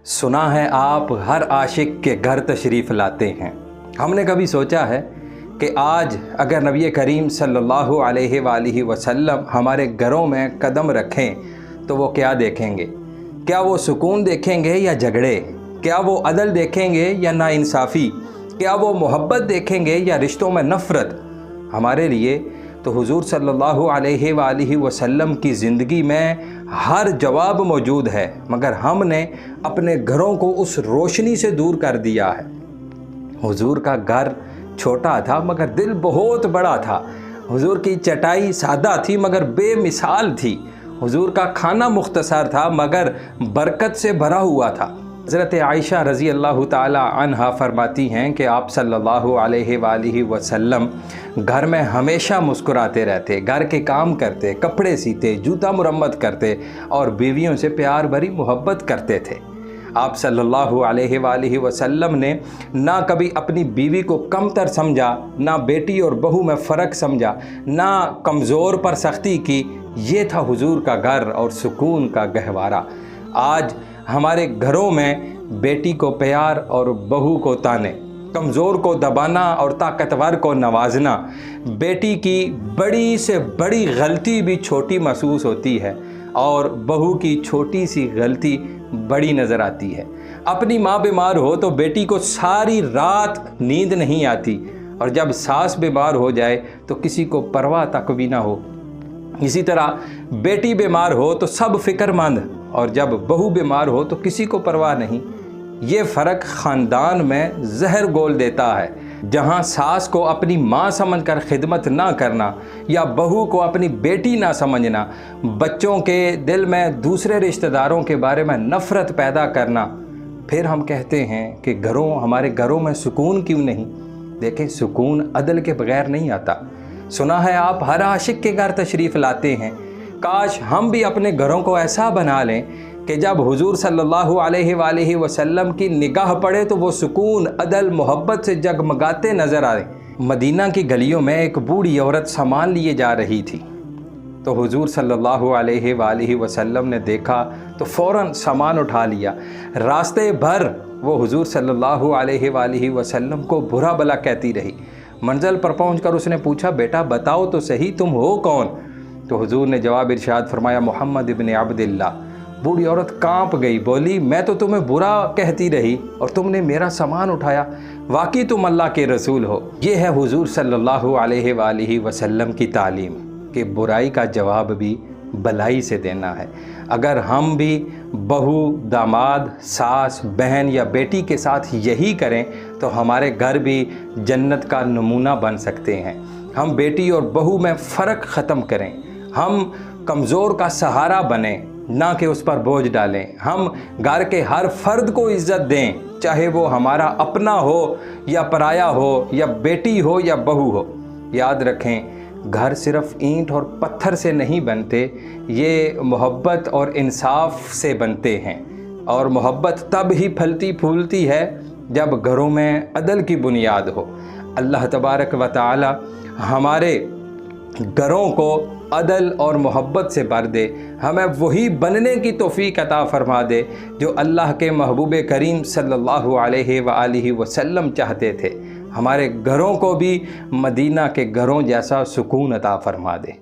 सुना है आप हर आशिक के घर तशरीफ़ लाते हैं। हमने कभी सोचा है कि आज अगर नबी करीम सल्लल्लाहु अलैहि वसल्लम हमारे घरों में कदम रखें तो वो क्या देखेंगे? क्या वो सुकून देखेंगे या झगड़े? क्या वो अदल देखेंगे या नाइंसाफ़ी? क्या वो मोहब्बत देखेंगे या रिश्तों में नफ़रत? हमारे लिए तो हुजूर सल्लल्लाहु अलैहि वसल्लम की ज़िंदगी में हर जवाब मौजूद है, मगर हमने अपने घरों को उस रोशनी से दूर कर दिया है। हुजूर का घर छोटा था मगर दिल बहुत बड़ा था। हुजूर की चटाई सादा थी मगर बेमिसाल थी। हुजूर का खाना मुख्तसर था मगर बरकत से भरा हुआ था। हज़रत आयशा रज़ी अल्लाह ताला अन्हा फरमाती हैं कि आप सल्लल्लाहु अलैहि वसल्लम घर में हमेशा मुस्कुराते रहते, घर के काम करते, कपड़े सीते, जूता मुरम्मत करते और बीवियों से प्यार भरी मोहब्बत करते थे। आप सल्लल्लाहु अलैहि वसल्लम ने ना कभी अपनी बीवी को कमतर समझा, ना बेटी और बहू में फ़र्क समझा, ना कमज़ोर पर सख्ती की। ये था हुजूर का घर और सुकून का गहवारा। आज हमारे घरों में बेटी को प्यार और बहू को ताने, कमज़ोर को दबाना और ताकतवर को नवाजना, बेटी की बड़ी से बड़ी गलती भी छोटी महसूस होती है और बहू की छोटी सी गलती बड़ी नज़र आती है। अपनी माँ बीमार हो तो बेटी को सारी रात नींद नहीं आती और जब सास बीमार हो जाए तो किसी को परवाह तक भी ना हो। इसी तरह बेटी बीमार हो तो सब फिक्रमंद और जब बहू बीमार हो तो किसी को परवाह नहीं। ये फ़र्क ख़ानदान में जहर घोल देता है। जहाँ सास को अपनी माँ समझकर खिदमत ना करना या बहू को अपनी बेटी ना समझना, बच्चों के दिल में दूसरे रिश्तेदारों के बारे में नफ़रत पैदा करना, फिर हम कहते हैं कि हमारे घरों में सुकून क्यों नहीं? देखें, सुकून अदल के बग़ैर नहीं आता। सुना है आप हर आशिक के घर तशरीफ़ लाते हैं। काश हम भी अपने घरों को ऐसा बना लें कि जब हुजूर सल्लल्लाहु अलैहि वसल्लम की निगाह पड़े तो वो सुकून, अदल, मोहब्बत से जगमगाते नज़र आए। मदीना की गलियों में एक बूढ़ी औरत सामान लिए जा रही थी तो हुजूर सल्लल्लाहु अलैहि वसल्लम ने देखा तो फ़ौरन सामान उठा लिया। रास्ते भर वो हुजूर सल्लल्लाहु अलैहि वसल्लम को बुरा भला कहती रही। मंज़िल पर पहुंचकर उसने पूछा, बेटा बताओ तो सही, तुम हो कौन? तो हुजूर ने जवाब इरशाद फरमाया, मोहम्मद इब्न अब्दुल्लाह। बूढ़ी औरत कांप गई, बोली, मैं तो तुम्हें बुरा कहती रही और तुमने मेरा सामान उठाया। वाकई तुम अल्लाह के रसूल हो। ये है हुजूर सल्लल्लाहु अलैहि वसल्लम की तालीम कि बुराई का जवाब भी भलाई से देना है। अगर हम भी बहू, दामाद, सास, बहन या बेटी के साथ यही करें तो हमारे घर भी जन्नत का नमूना बन सकते हैं। हम बेटी और बहू में फ़र्क ख़त्म करें। हम कमज़ोर का सहारा बने, ना कि उस पर बोझ डालें। हम घर के हर फ़र्द को इज़्ज़त दें, चाहे वो हमारा अपना हो या पराया हो, या बेटी हो या बहू हो। याद रखें, घर सिर्फ़ ईंट और पत्थर से नहीं बनते, ये मोहब्बत और इंसाफ से बनते हैं। और मोहब्बत तब ही फलती फूलती है जब घरों में अदल की बुनियाद हो। अल्लाह तबारक व तआला हमारे घरों को अदल और मोहब्बत से भर दे। हमें वही बनने की तौफीक अता फरमा दे जो अल्लाह के महबूब करीम सल्लल्लाहु अलैहि वसल्लम चाहते थे। हमारे घरों को भी मदीना के घरों जैसा सुकून अता फरमा दे।